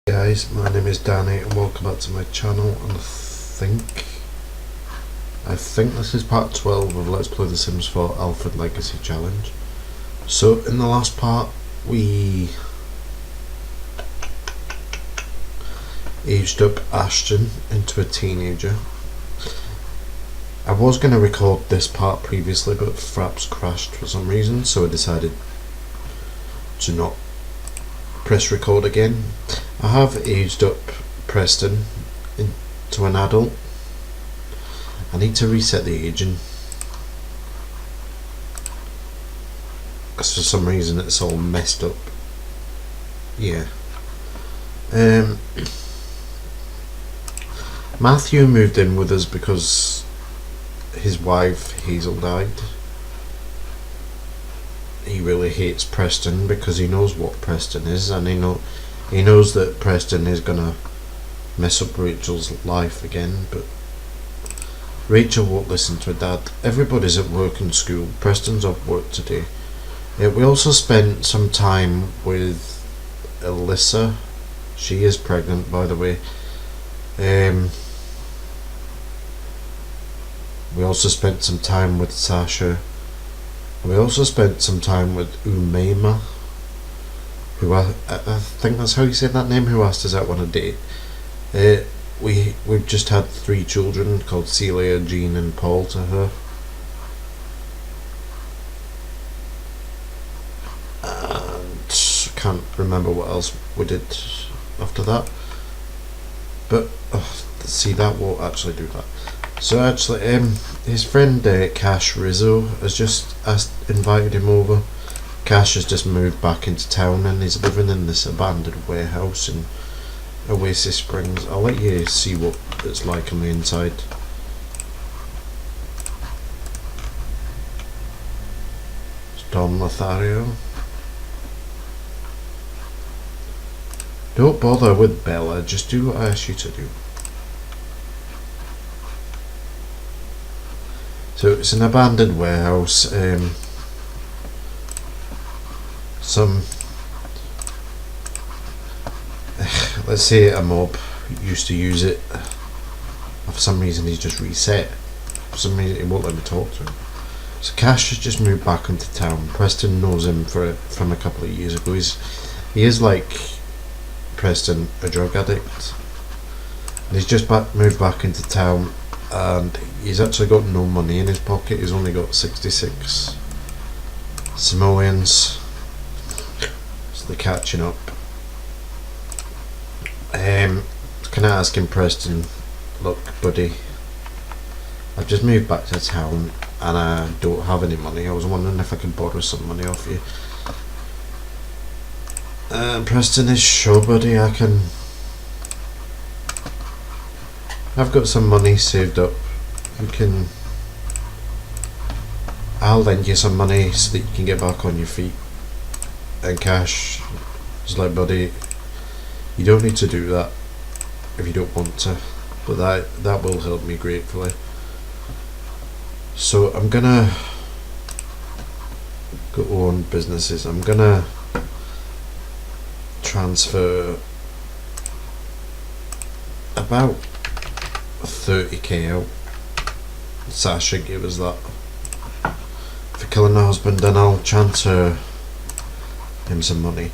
Guys, my name is Danny and welcome back to my channel, and I think this is part 12 of Let's Play The Sims 4 Alford Legacy Challenge. So in the last part we aged up Ashton into a teenager. I was going to record this part previously, but Fraps crashed for some reason, so I decided to not press record again. I have aged up Preston into an adult. I need to reset the aging because for some reason it's all messed up. Yeah. Matthew moved in with us because his wife Hazel died. He really hates Preston because he knows what Preston is, and he knows that Preston is gonna mess up Rachel's life again, but Rachel won't listen to her dad. Everybody's at work and school. Preston's off work today. We also spent some time with Alyssa. She is pregnant, by the way. We also spent some time with Sasha. We also spent some time with Umaima, who I think that's how you say that name, who asked us out on a date. We've just had 3 children called Celia, Jean and Paul to her. And can't remember what else we did after that. But see, that won't actually do that. So actually, his friend Cash Rizzo has just invited him over. Cash has just moved back into town and he's living in this abandoned warehouse in Oasis Springs. I'll let you see what it's like on the inside. It's Don Lothario. Don't bother with Bella, just do what I ask you to do. So it's an abandoned warehouse. Let's say a mob used to use it. For some reason he's just reset. For some reason it won't let me talk to him. So Cash has just moved back into town. Preston knows him from a couple of years ago. He is like Preston, a drug addict. And he's just moved back into town, and he's actually got no money in his pocket. He's only got 66 simoleons. So they're catching up. Can I ask him, Preston, look buddy, I've just moved back to town and I don't have any money. I was wondering if I could borrow some money off you. Preston is sure buddy, I've got some money saved up. I'll lend you some money so that you can get back on your feet. And Cash is like, buddy, you don't need to do that if you don't want to, but that will help me gratefully. So I'm gonna go on businesses. I'm gonna transfer about 30k out. Sasha gave us that for killing her husband, and I'll transfer him some money.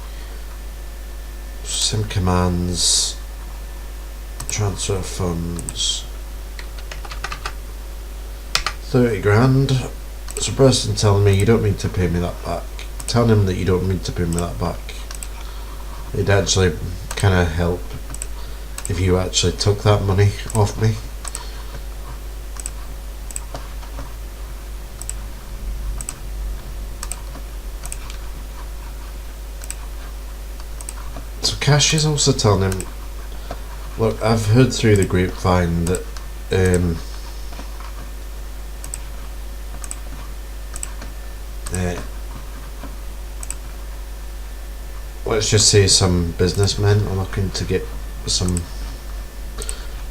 Sim commands, transfer funds, 30 grand. So Preston telling me you don't need to pay me that back. Telling him that you don't need to pay me that back. It'd actually kind of help if you actually took that money off me. So Cash is also telling him, look, I've heard through the grapevine that let's just say some businessmen are looking to get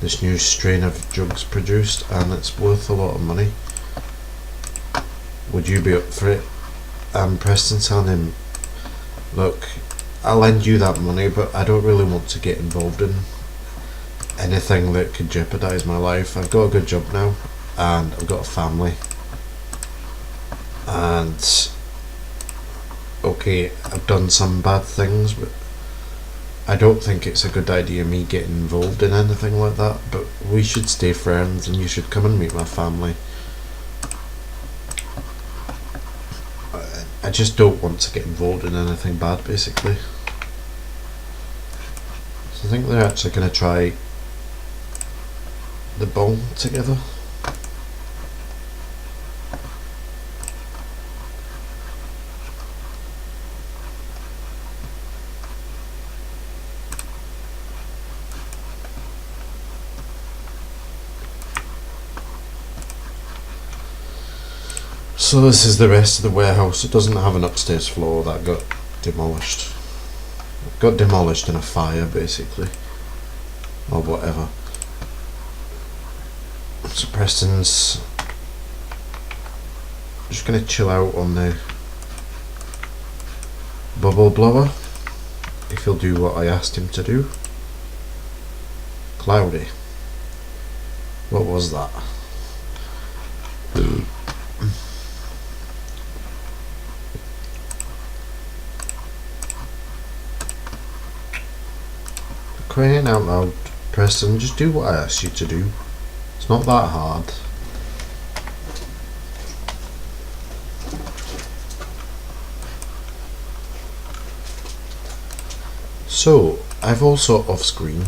this new strain of drugs produced, and it's worth a lot of money. Would you be up for it? Preston telling him, look, I'll lend you that money, but I don't really want to get involved in anything that could jeopardise my life. I've got a good job now, and I've got a family, and okay, I've done some bad things, but I don't think it's a good idea me getting involved in anything like that. But we should stay friends, and you should come and meet my family. I just don't want to get involved in anything bad, basically. So I think they're actually going to try the ball together. So this is the rest of the warehouse. It doesn't have an upstairs floor. That got demolished. It got demolished in a fire, basically, or whatever. So Preston's just gonna chill out on the bubble blower, if he'll do what I asked him to do. Cloudy. What was that? Crying out loud, Preston, just do what I asked you to do. It's not that hard. So, I've also off screen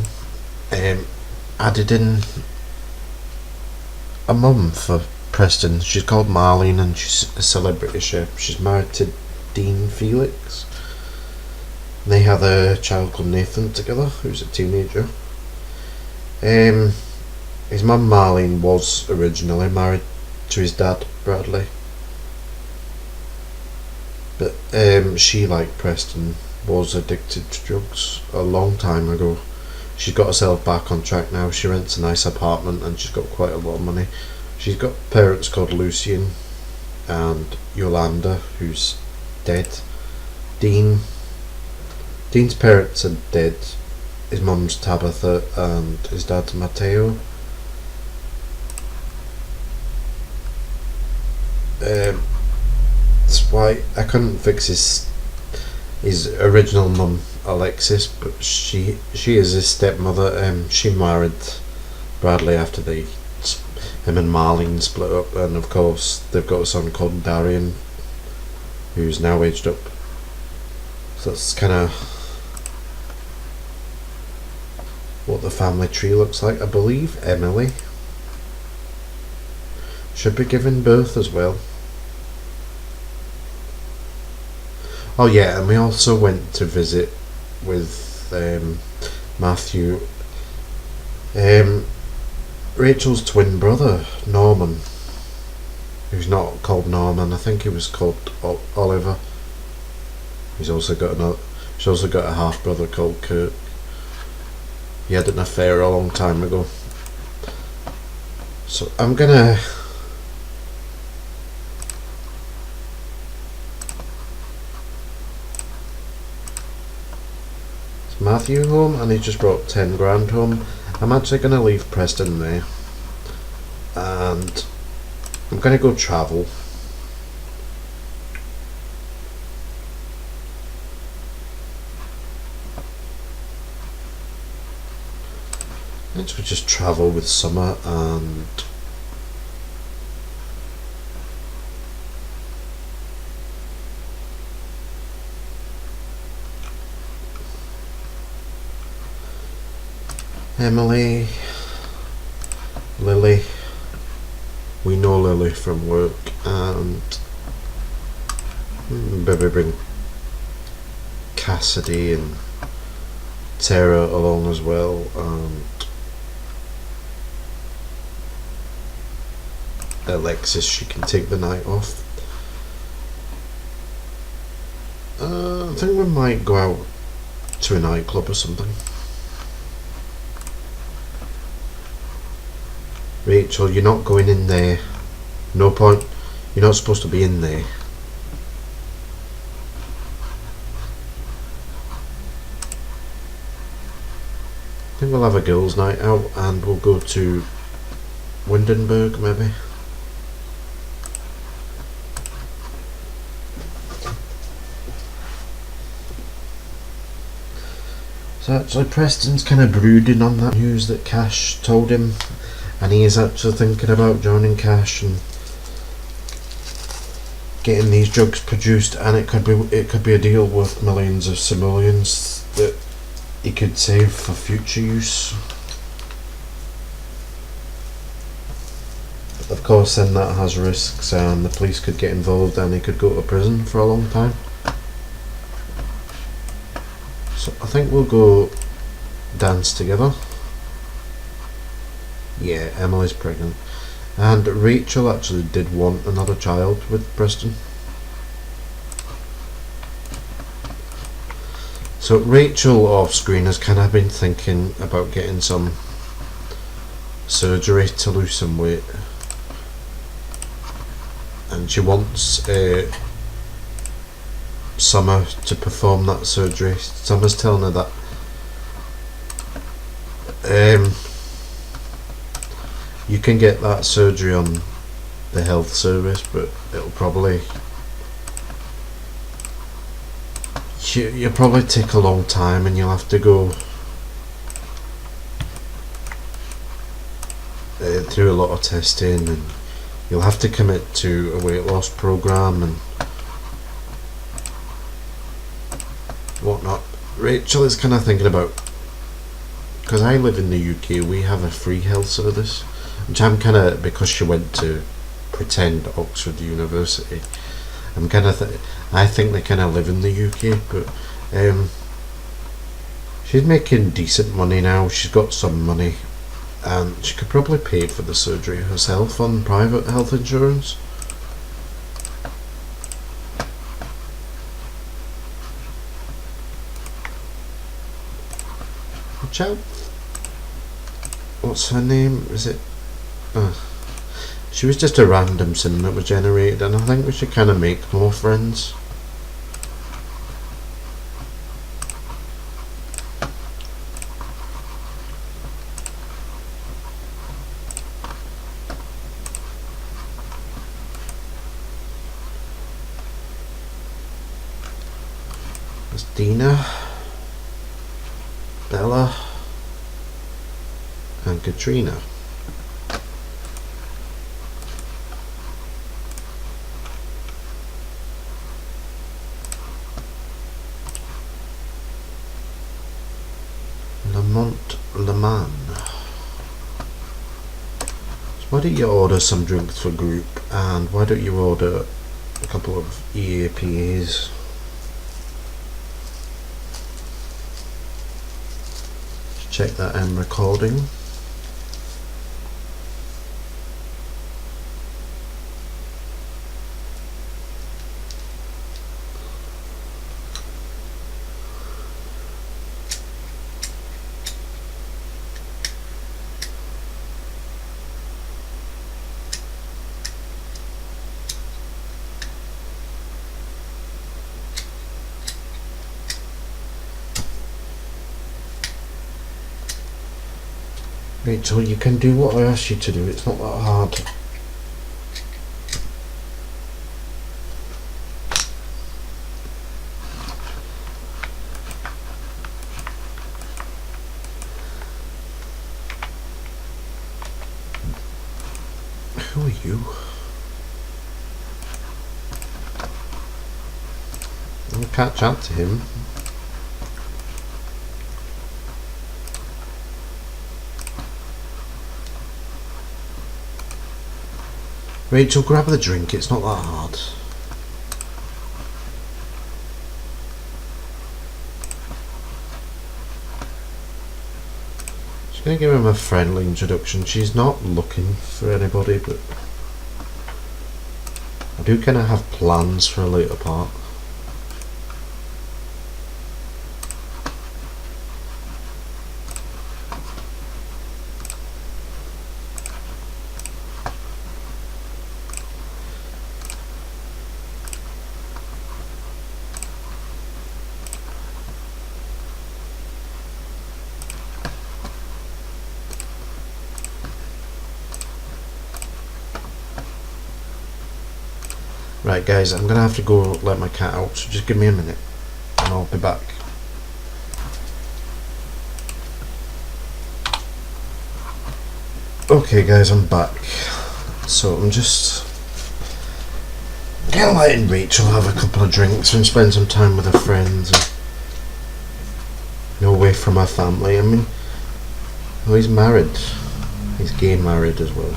added in a mum for Preston. She's called Marlene and she's a celebrity chef. She's married to Dean Felix. They have a child called Nathan together, who's a teenager. His mum Marlene was originally married to his dad, Bradley. But she, like Preston, was addicted to drugs a long time ago. She's got herself back on track now. She rents a nice apartment and she's got quite a lot of money. She's got parents called Lucian and Yolanda, who's dead. Dean's parents are dead. His mum's Tabitha and his dad's Matteo. That's why I couldn't fix his original mum Alexis, but she is his stepmother. She married Bradley after him and Marlene split up, and of course they've got a son called Darian, who's now aged up. So that's kind of what the family tree looks like. I believe Emily should be giving birth as well. Oh yeah, and we also went to visit with Matthew, Rachel's twin brother Norman, who's not called Norman. I think he was called Oliver. She's also got a half brother called Kirk. He had an affair a long time ago. So I'm gonna Is Matthew home? And he just brought 10 grand home. I'm actually gonna leave Preston there and I'm gonna go travel. Let's just travel with Summer and Emily, Lily. We know Lily from work, and maybe bring Cassidy and Tara along as well, and Alexis, she can take the night off. I think we might go out to a nightclub or something. Rachel, you're not going in there. No point. You're not supposed to be in there. I think we'll have a girls' night out and we'll go to Windenburg maybe. So actually Preston's kind of brooding on that news that Cash told him, and he is actually thinking about joining Cash and getting these drugs produced, and it could be a deal worth millions of simoleons that he could save for future use. Of course then that has risks, and the police could get involved and he could go to prison for a long time. So I think we'll go dance together. Yeah, Emily's pregnant. And Rachel actually did want another child with Preston. So Rachel off screen has kind of been thinking about getting some surgery to lose some weight. And she wants Summer to perform that surgery. Summer's telling her that you can get that surgery on the health service, but it'll probably you'll probably take a long time, and you'll have to go through a lot of testing, and you'll have to commit to a weight loss program and whatnot. Rachel is kind of thinking about, because I live in the UK, we have a free health service, which I'm kind of, because she went to pretend Oxford University, I'm kind of I think they kind of live in the UK, but she's making decent money now. She's got some money, and she could probably pay for the surgery herself on private health insurance. Watch out. What's her name? Is it? She was just a random sim that was generated, and I think we should kind of make more friends. There's Dina, Bella, and Katrina. Le Mans. So why don't you order some drinks for group, and why don't you order a couple of EAPAs? Check that I'm recording. Rachel, you can do what I asked you to do, it's not that hard. Who are you? I'll catch up to him. Rachel, grab the drink, it's not that hard. She's going to give him a friendly introduction. She's not looking for anybody, but I do kind of have plans for a later part. Right guys, I'm gonna have to go let my cat out, so just give me a minute and I'll be back. Okay guys, I'm back. So I'm just letting Rachel have a couple of drinks and spend some time with her friends and, you know, away from her family. I mean, well, he's married. He's gay married as well.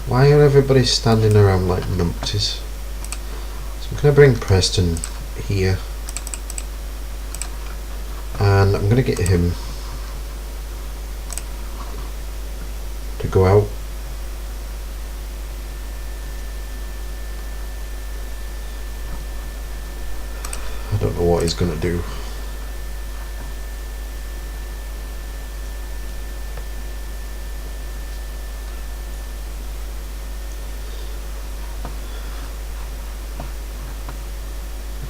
Why are everybody standing around like numpties? So I'm going to bring Preston here and I'm going to get him to go out. I don't know what he's going to do.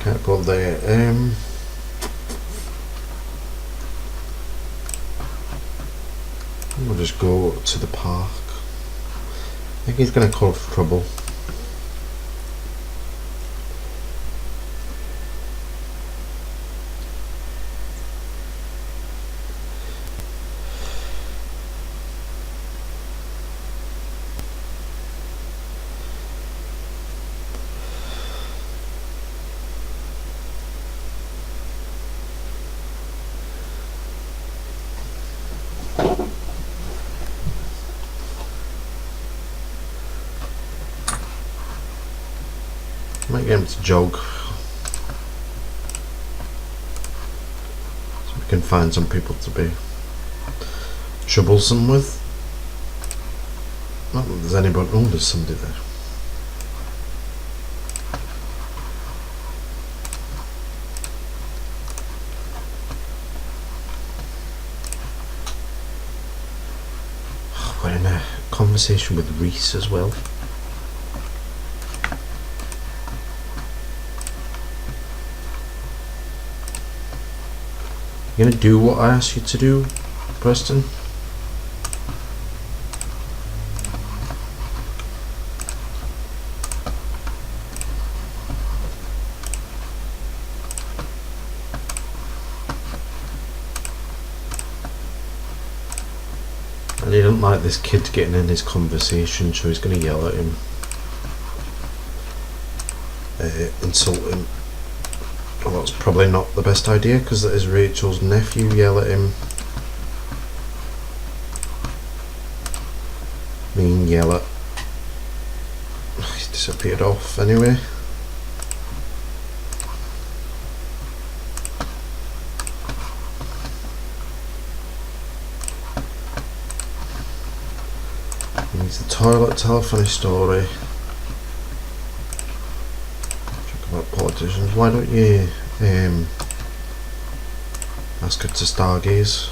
Can't go there. We'll just go to the park. I think he's going to cause trouble. Might get him to jog, so we can find some people to be troublesome with. Not that there's anybody. Oh, there's somebody there. We're in a conversation with Reese as well. You gonna do what I asked you to do, Preston? And he didn't like this kid getting in his conversation, so he's gonna yell at him, insult him. Well, that's probably not the best idea because that is Rachel's nephew. Yell at him. Yell at. He's disappeared off anyway. He needs the toilet, tell a funny story. About politicians, why don't you ask her to stargaze?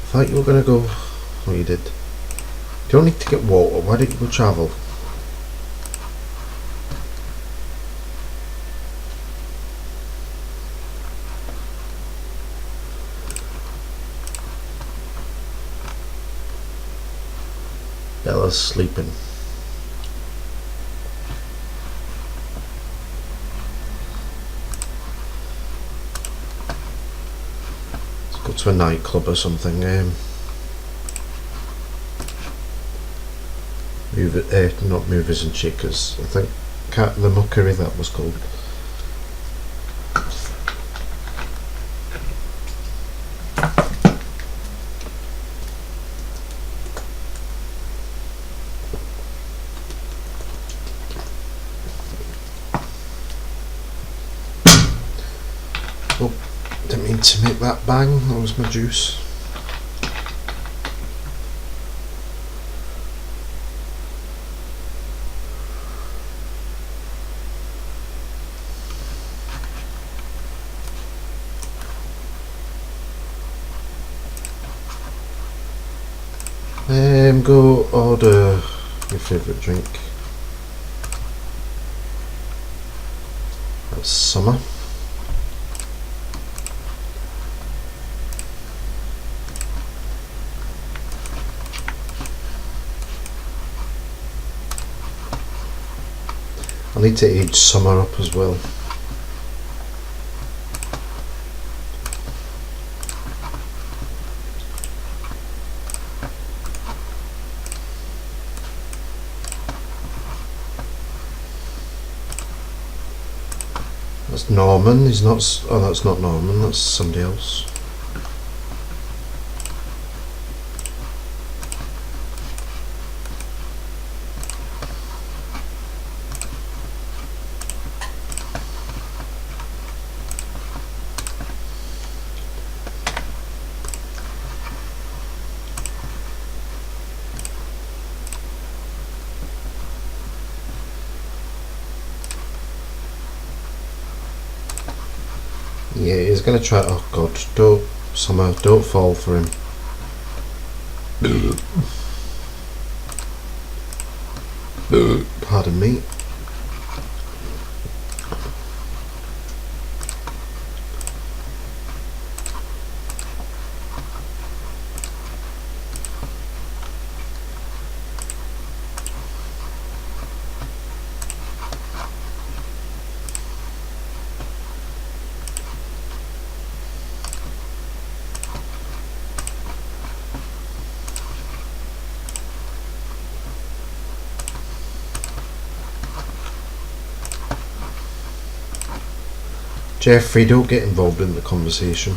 I thought you were gonna go. Oh, you did. You don't need to get water. Why don't you go travel? Bella's sleeping. Let's go to a nightclub or something. Not Movers and Shakers. I think the Muckery that was called. Oh, didn't mean to make that bang, that was my juice. Go order your favourite drink. That's summer. I need to age summer up as well. That's Norman, he's not, oh that's not Norman, that's somebody else. Yeah, he's gonna try. Oh God! Don't, Summer! Don't fall for him. Pardon me. Jeffrey, don't get involved in the conversation.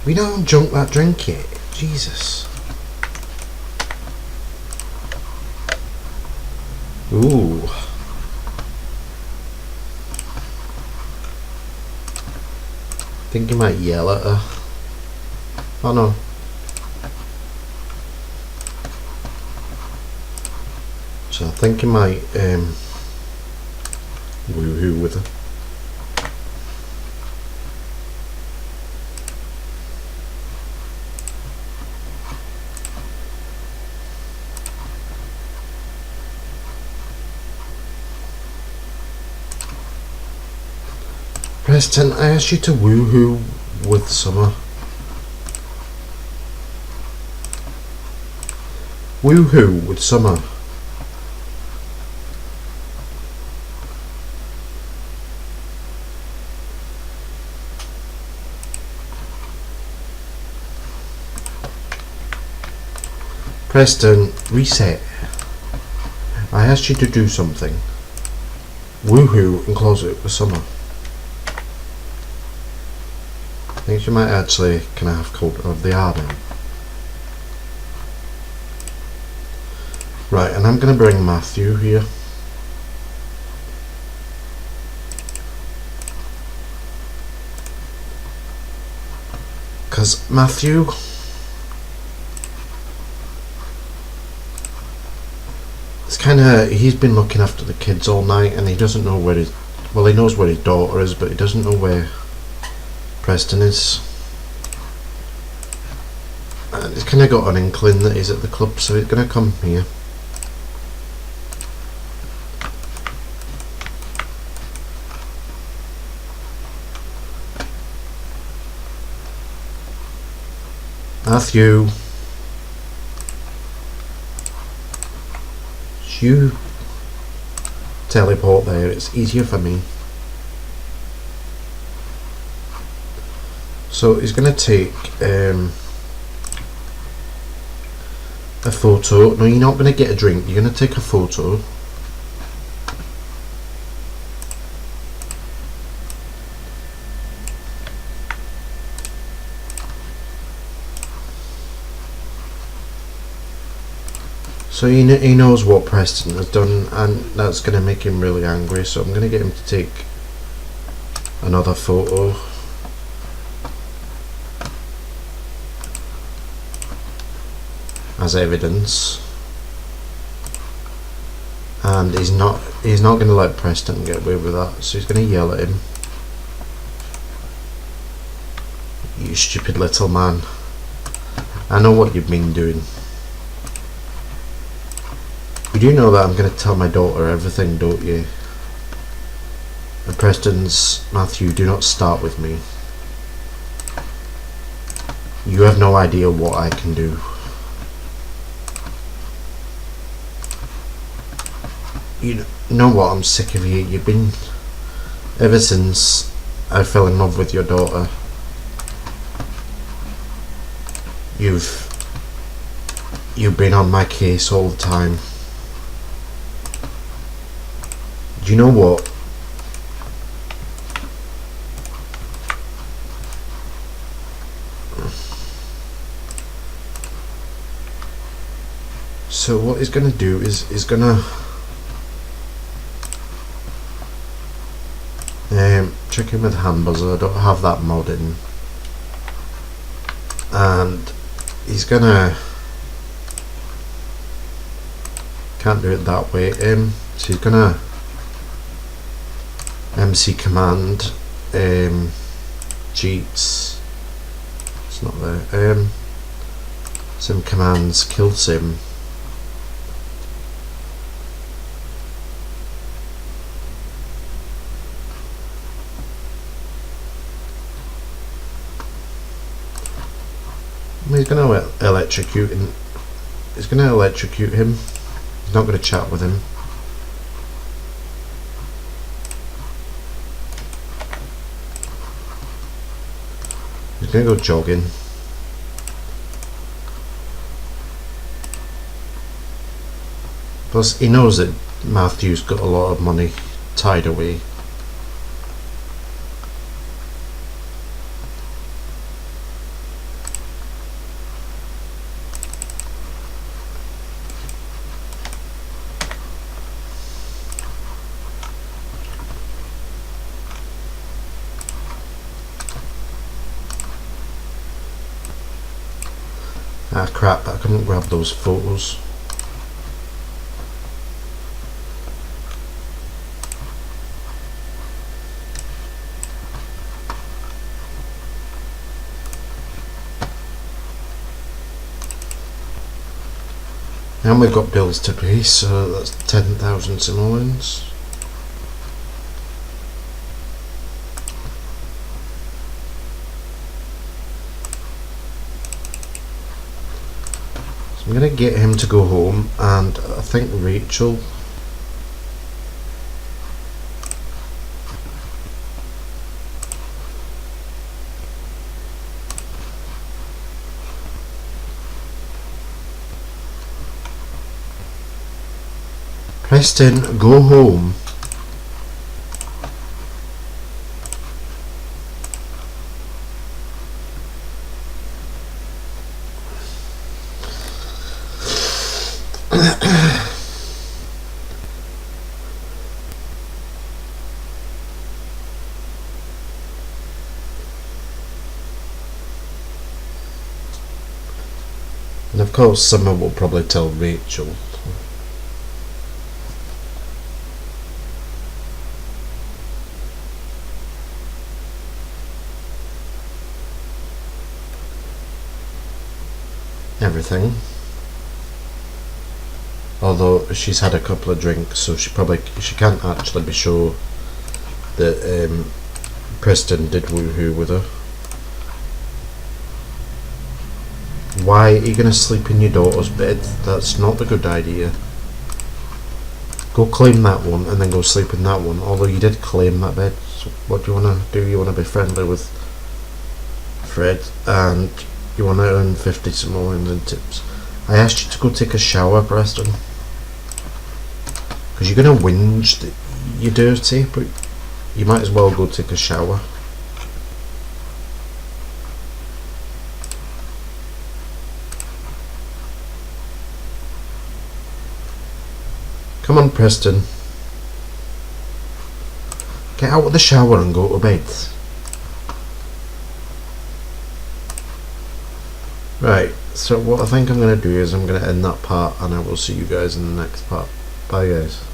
We don't junk that drink yet. Jesus. Ooh. I think he might yell at her. Oh no. So I think he might woohoo with her. Preston, I asked you to woohoo with Summer. Woohoo with Summer. Preston, reset. I asked you to do something. Woohoo and close it with Summer. I think you might actually kind of have called of the R now. Right, and I'm going to bring Matthew here. Because Matthew... it's kind of... he's been looking after the kids all night and he doesn't know where his... well, he knows where his daughter is, but he doesn't know where Preston is. And he's kind of got an inkling that he's at the club, so he's going to come here. Matthew, you teleport there, it's easier for me. So he's going to take a photo. No, you're not going to get a drink, you're going to take a photo. So he knows what Preston has done, and that's going to make him really angry, so I'm going to get him to take another photo. As evidence. And he's not going to let Preston get away with that, so he's going to yell at him. You stupid little man. I know what you've been doing. You do know that I'm going to tell my daughter everything, don't you? And Preston's, Matthew, do not start with me. You have no idea what I can do. You know what, I'm sick of you. You've been, ever since I fell in love with your daughter, you've been on my case all the time. Do you know what? So what he's gonna do is he's gonna check in with hand buzzer. I don't have that mod in, and he's gonna, can't do it that way. So he's gonna MC command cheats. It's not there. Sim commands kill sim. He's going to electrocute him. He's going to electrocute him. He's not going to chat with him. He's going to go jogging. Plus, he knows that Matthew's got a lot of money tied away. Ah crap, I couldn't grab those photos. And we've got bills to pay, so that's 10,000 simoleons. I'm going to get him to go home, and I think Rachel, Preston, go home. And of course someone will probably tell Rachel. Everything. Although she's had a couple of drinks, so she can't actually be sure that Preston did woohoo with her. Why are you going to sleep in your daughter's bed? That's not a good idea. Go claim that one and then go sleep in that one. Although you did claim that bed. So what do you want to do? You want to be friendly with Fred and you want to earn 50 simoleons in tips. I asked you to go take a shower, Preston. Because you're going to whinge that you're dirty, but you might as well go take a shower. Come on, Preston. Get out of the shower and go to bed. Right, so what I think I'm going to do is I'm going to end that part and I will see you guys in the next part. Bye guys.